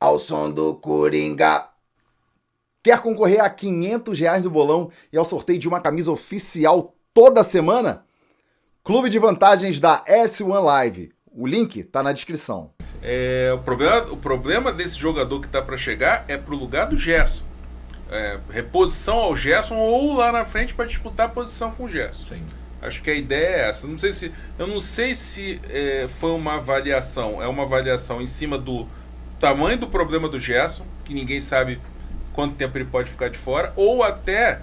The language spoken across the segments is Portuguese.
ao som do Coringa. Quer concorrer a R$ 500 do bolão e ao sorteio de uma camisa oficial toda semana? Clube de vantagens da S1 Live. O link tá na descrição. O problema desse jogador que tá para chegar é pro lugar do Gerson. Reposição ao Gerson ou lá na frente para disputar a posição com o Gerson. Sim. Acho que a ideia é essa. Eu não sei se foi uma avaliação. É uma avaliação em cima do tamanho do problema do Gerson, que ninguém sabe quanto tempo ele pode ficar de fora, ou até,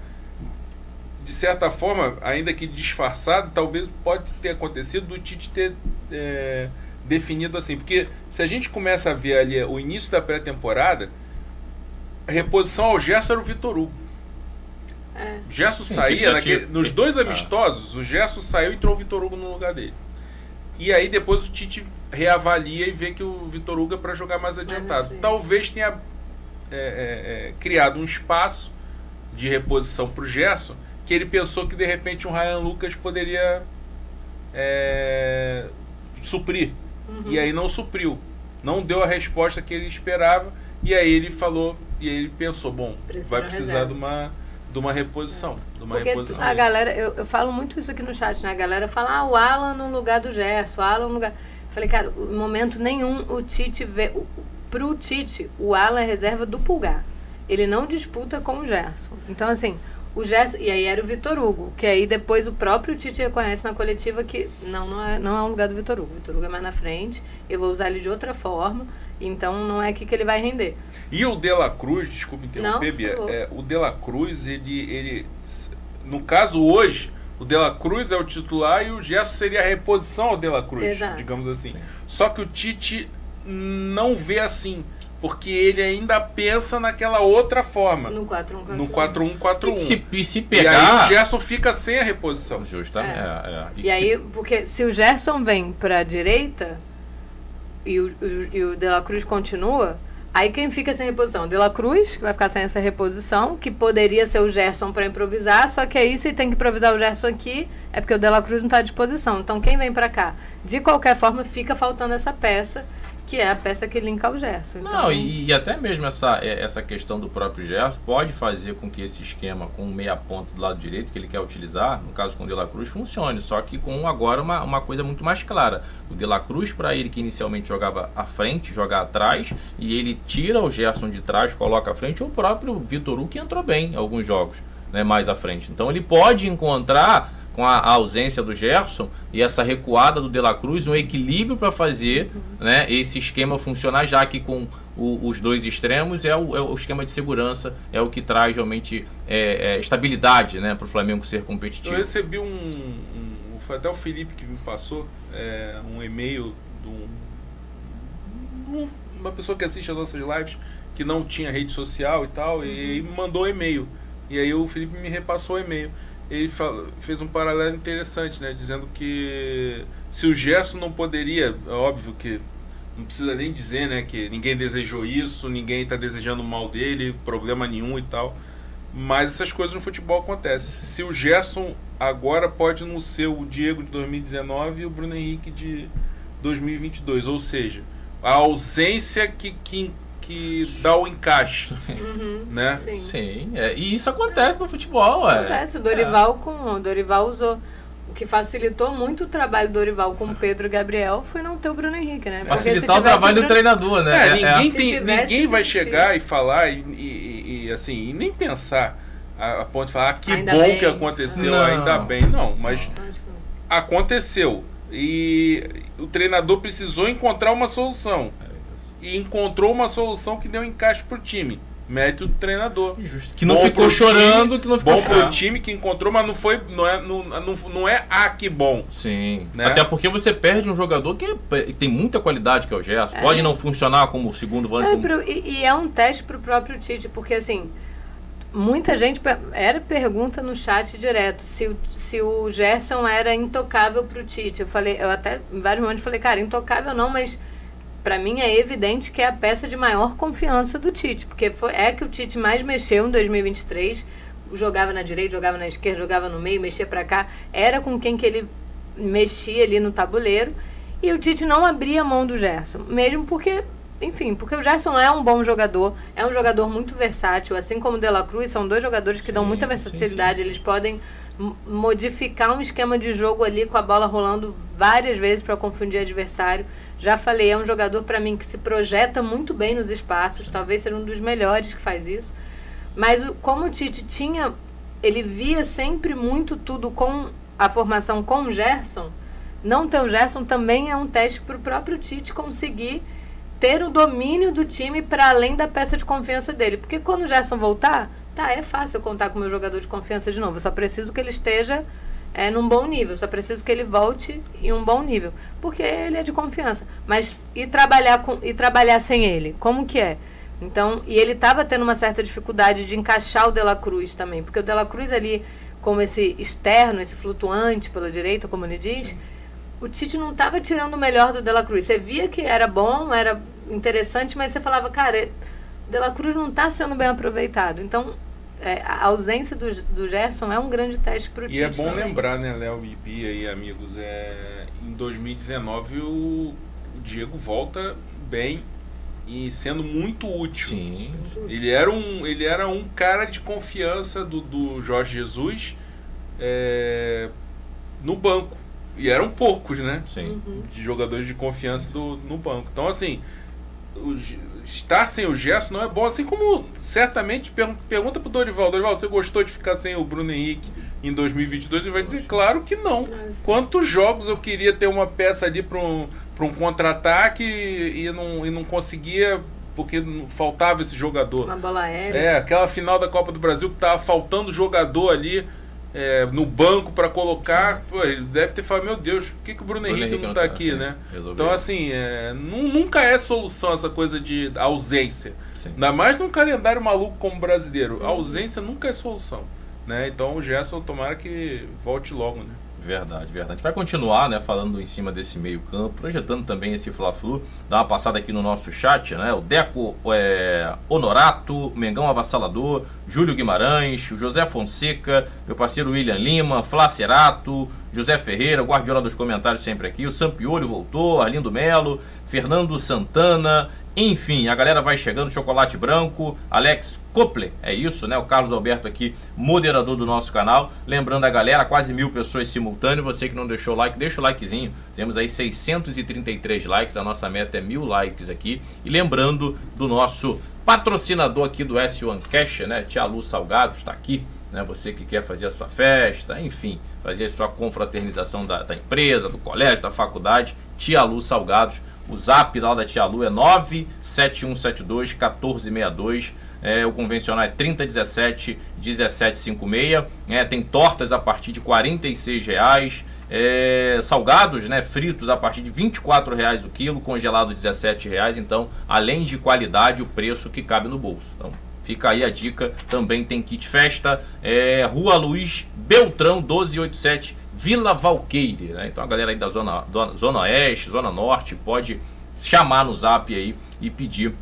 de certa forma, ainda que disfarçado, talvez pode ter acontecido do Tite ter definido assim. Porque se a gente começa a ver ali o início da pré-temporada, a reposição ao Gerson era o Vitor Hugo. O Gerson saía, nos dois amistosos, o Gerson saiu e entrou o Vitor Hugo no lugar dele. E aí depois o Tite reavalia e vê que o Vitor Hugo é para jogar mais adiantado. Talvez tenha criado um espaço de reposição para o Gerson, que ele pensou que de repente um Ryan Lucas poderia suprir. E aí não supriu. Não deu a resposta que ele esperava. E aí ele falou, e aí ele pensou, vai precisar de uma reposição. Porque a galera, eu falo muito isso aqui no chat, né? A galera fala, o Alan no lugar do Gerson, o Alan no lugar... Falei, cara, em momento nenhum o Tite vê... Pro Tite, o Alan é reserva do Pulgar. Ele não disputa com o Gerson. Então, assim, o Gerson... E aí era o Vitor Hugo, que aí depois o próprio Tite reconhece na coletiva que não é o lugar do Vitor Hugo. O Vitor Hugo é mais na frente, eu vou usar ele de outra forma, então não é aqui que ele vai render. E o De La Cruz, desculpa interromper, Bia, o De La Cruz, ele no caso hoje, o De La Cruz é o titular e o Gerson seria a reposição ao De La Cruz, exato, digamos assim. Só que o Tite não vê assim, porque ele ainda pensa naquela outra forma. No 4-1-4-1. No 4-1-4-1. E se pegar... E aí o Gerson fica sem a reposição. Justamente. E aí, porque se o Gerson vem para a direita e o De La Cruz continua, aí quem fica sem reposição? O De La Cruz, que vai ficar sem essa reposição, que poderia ser o Gerson para improvisar, só que aí se tem que improvisar o Gerson aqui, é porque o De La Cruz não está à disposição. Então quem vem para cá? De qualquer forma, fica faltando essa peça, que é a peça que linka o Gerson. Então... Não, e até mesmo essa questão do próprio Gerson pode fazer com que esse esquema com meia ponta do lado direito que ele quer utilizar, no caso com o De La Cruz, funcione, só que com agora uma coisa muito mais clara. O De La Cruz, para ele que inicialmente jogava à frente, joga atrás, e ele tira o Gerson de trás, coloca à frente, ou o próprio Vitor Hugo que entrou bem em alguns jogos, né, mais à frente. Então ele pode encontrar, com a ausência do Gerson e essa recuada do De La Cruz, um equilíbrio para fazer, né, esse esquema funcionar, já que com os dois extremos é o esquema de segurança, é o que traz realmente estabilidade, né, para o Flamengo ser competitivo. Eu recebi foi até o Felipe que me passou um e-mail de uma pessoa que assiste as nossas lives, que não tinha rede social e tal, e me mandou um e-mail. E aí o Felipe me repassou o e-mail. Ele fez um paralelo interessante, né? Dizendo que se o Gerson não poderia, é óbvio que não precisa nem dizer, né, que ninguém desejou isso, ninguém está desejando o mal dele, problema nenhum e tal, mas essas coisas no futebol acontecem. Se o Gerson agora pode não ser o Diego de 2019 e o Bruno Henrique de 2022, ou seja, a ausência que dá o encaixe, né? Sim, e isso acontece no futebol. Acontece, o Dorival usou. O que facilitou muito o trabalho do Dorival com o Pedro e Gabriel foi não ter o Bruno Henrique, né? Facilitar o trabalho do treinador, né? Ninguém vai chegar e falar e assim, e nem pensar a ponto de falar que ainda bom bem que aconteceu, ainda bem. Não, mas aconteceu. E o treinador precisou encontrar uma solução. E encontrou uma solução que deu encaixe pro time. Mérito do treinador. Justo. Que não ficou chorando, que não ficou chorando. Bom pro time que encontrou, mas não é que bom. Sim. Né? Até porque você perde um jogador que tem muita qualidade, que é o Gerson. Pode não funcionar como segundo volante. E é um teste pro próprio Tite, porque assim, muita gente pergunta no chat direto se o Gerson era intocável pro Tite. Eu até em vários momentos falei, cara, intocável não, mas para mim é evidente que é a peça de maior confiança do Tite, porque que o Tite mais mexeu em 2023, jogava na direita, jogava na esquerda, jogava no meio, mexia para cá, era com quem que ele mexia ali no tabuleiro, e o Tite não abria a mão do Gerson, mesmo porque enfim, porque o Gerson é um bom jogador, é um jogador muito versátil, assim como o De La Cruz, são dois jogadores que dão muita versatilidade, eles podem modificar um esquema de jogo ali com a bola rolando várias vezes para confundir adversário. Já falei, é um jogador para mim que se projeta muito bem nos espaços, talvez seja um dos melhores que faz isso, mas como o Tite ele via sempre muito tudo com a formação com o Gerson, não ter o Gerson também é um teste para o próprio Tite conseguir ter o domínio do time para além da peça de confiança dele. Porque quando o Gerson voltar, é fácil eu contar com o meu jogador de confiança de novo. Eu só preciso que ele esteja num bom nível. Eu só preciso que ele volte em um bom nível. Porque ele é de confiança. Mas e trabalhar sem ele? Como que é? Então, e ele estava tendo uma certa dificuldade de encaixar o De La Cruz também. Porque o De La Cruz ali, como esse externo, esse flutuante pela direita, como ele diz... Sim. O Tite não estava tirando o melhor do De La Cruz. Você via que era bom, era interessante, mas você falava, cara, De La Cruz não está sendo bem aproveitado. Então, a ausência do Gerson é um grande teste para o Tite. E é bom também. lembrar, né, Léo e Bia e amigos, em 2019 o Diego volta bem e sendo muito útil. Sim. Ele era um cara de confiança do Jorge Jesus no banco. E eram poucos, né? Sim. De jogadores de confiança no banco. Então, assim, estar sem o Gerson não é bom. Assim como, certamente, pergunta pro Dorival. Dorival, você gostou de ficar sem o Bruno Henrique em 2022? Ele vai dizer, claro que não. Quantos jogos eu queria ter uma peça ali para um contra-ataque e não conseguia... porque faltava esse jogador. Uma bola aérea. Aquela final da Copa do Brasil que tava faltando jogador ali no banco para colocar. Pô, ele deve ter falado, meu Deus, por que o Bruno Henrique não tá aqui, né? Resolveu. Então, assim, nunca é solução essa coisa de ausência. Sim. Ainda mais num calendário maluco como o brasileiro. A ausência nunca é solução, né? Então o Gerson tomara que volte logo, né? Verdade. A gente vai continuar, né, falando em cima desse meio campo, projetando também esse Fla-Flu. Dá uma passada aqui no nosso chat, né? O Deco Honorato, Mengão Avassalador, Júlio Guimarães, o José Fonseca, meu parceiro William Lima, Flacerato, José Ferreira, Guardiola dos comentários sempre aqui, o Sampiolho voltou, Arlindo Melo, Fernando Santana, enfim, a galera vai chegando, Chocolate Branco, Alex Kopler, é isso, né? O Carlos Alberto aqui, moderador do nosso canal. Lembrando a galera, quase 1000 pessoas simultâneas. Você que não deixou o like, deixa o likezinho. Temos aí 633 likes, a nossa meta é 1000 likes aqui. E lembrando do nosso patrocinador aqui do S1 Cash, né? Tia Lu Salgados está aqui, né? Você que quer fazer a sua festa, enfim, fazer a sua confraternização da empresa, do colégio, da faculdade, Tia Lu Salgados. O zap lá da Tia Lu é 97172-1462. O convencional é 3017-1756. Tem tortas a partir de R$ 46. Salgados, né, fritos a partir de R$ 24 o quilo, congelado R$ 17. Então, além de qualidade, o preço que cabe no bolso. Então, fica aí a dica. Também tem kit festa. Rua Luiz Beltrão, 1287. Vila Valqueire, né? Então a galera aí da zona Oeste, Zona Norte, pode chamar no zap aí e pedir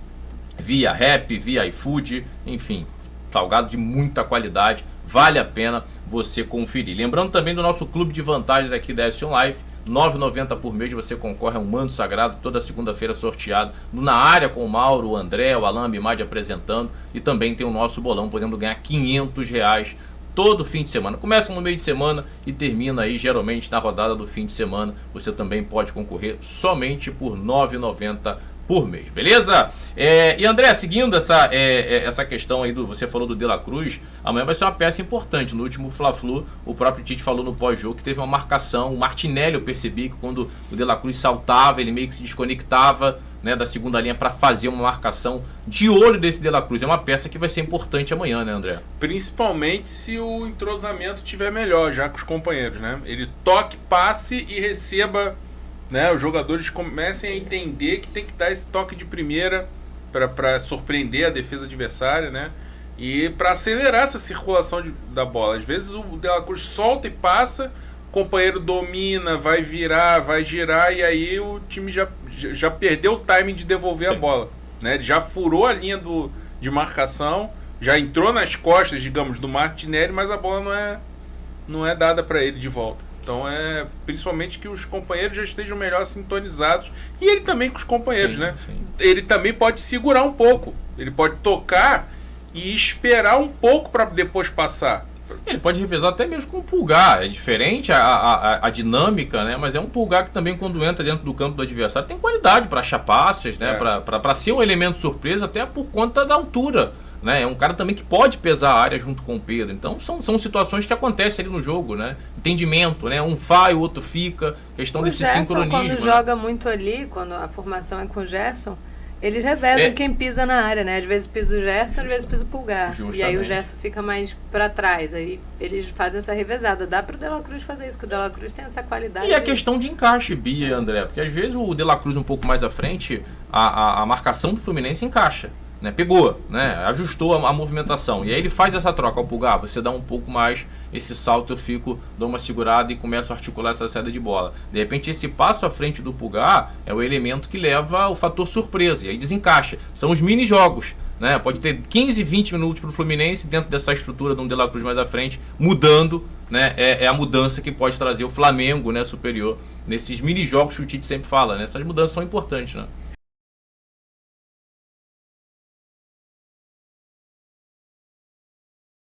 via Rap, via iFood, enfim, salgado de muita qualidade, vale a pena você conferir. Lembrando também do nosso clube de vantagens aqui da S1 Live, R$ 9,90 por mês você concorre a um manto sagrado, toda segunda-feira sorteado na área com o Mauro, o André, o Alan Abimad apresentando, e também tem o nosso bolão, podendo ganhar R$ 500 todo fim de semana. Começa no meio de semana e termina aí geralmente na rodada do fim de semana. Você também pode concorrer somente por R$ 9,90 por mês, beleza? E André, seguindo essa questão aí, você falou do De La Cruz, amanhã vai ser uma peça importante. No último Fla-Flu, o próprio Tite falou no pós-jogo que teve uma marcação. O Martinelli, eu percebi que quando o De La Cruz saltava, ele meio que se desconectava, né, da segunda linha para fazer uma marcação de olho desse De La Cruz. É uma peça que vai ser importante amanhã, né, André? Principalmente se o entrosamento estiver melhor já com os companheiros, né? Ele toque, passe e receba, né? Os jogadores comecem a entender que tem que dar esse toque de primeira para surpreender a defesa adversária, né? E para acelerar essa circulação da bola. Às vezes o De La Cruz solta e passa, o companheiro domina, vai virar, vai girar, e aí o time já perdeu o timing de devolver a bola, né? Ele já furou a linha de marcação, já entrou nas costas, digamos, do Martinelli, mas a bola não é dada para ele de volta. Então principalmente que os companheiros já estejam melhor sintonizados. E ele também com os companheiros, Sim, né? sim. Ele também pode segurar um pouco. Ele pode tocar e esperar um pouco para depois passar. Ele pode revezar até mesmo com o Pulgar. É diferente a dinâmica, né? Mas é um Pulgar que também, quando entra dentro do campo do adversário, tem qualidade para achar passes, né? Para ser um elemento surpresa, até por conta da altura. Né? É um cara também que pode pesar a área junto com o Pedro. Então são situações que acontecem ali no jogo, né? Entendimento, né? Um vai, o outro fica. Questão desse sincronismo. Quando né? joga muito ali, quando a formação é com o Gerson, eles revezam quem pisa na área, né? Às vezes pisa o Gerson, às vezes pisa o Pulgar. Justamente. E aí o Gerson fica mais para trás. Aí eles fazem essa revezada. Dá pro De La Cruz fazer isso, que o De La Cruz tem essa qualidade. E a questão de encaixe, Bia e André, porque às vezes o De La Cruz um pouco mais à frente, a marcação do Fluminense encaixa. Né, pegou, né, ajustou a movimentação. E aí ele faz essa troca ao Pulgar, você dá um pouco mais esse salto, eu dou uma segurada e começo a articular essa saída de bola. De repente esse passo à frente do Pulgar é o elemento que leva o fator surpresa, e aí desencaixa. São os mini-jogos. Né? Pode ter 15, 20 minutos para o Fluminense dentro dessa estrutura de um De La Cruz mais à frente, mudando, né? É a mudança que pode trazer o Flamengo, né, superior nesses mini-jogos que o Tite sempre fala. Né? Essas mudanças são importantes. Né?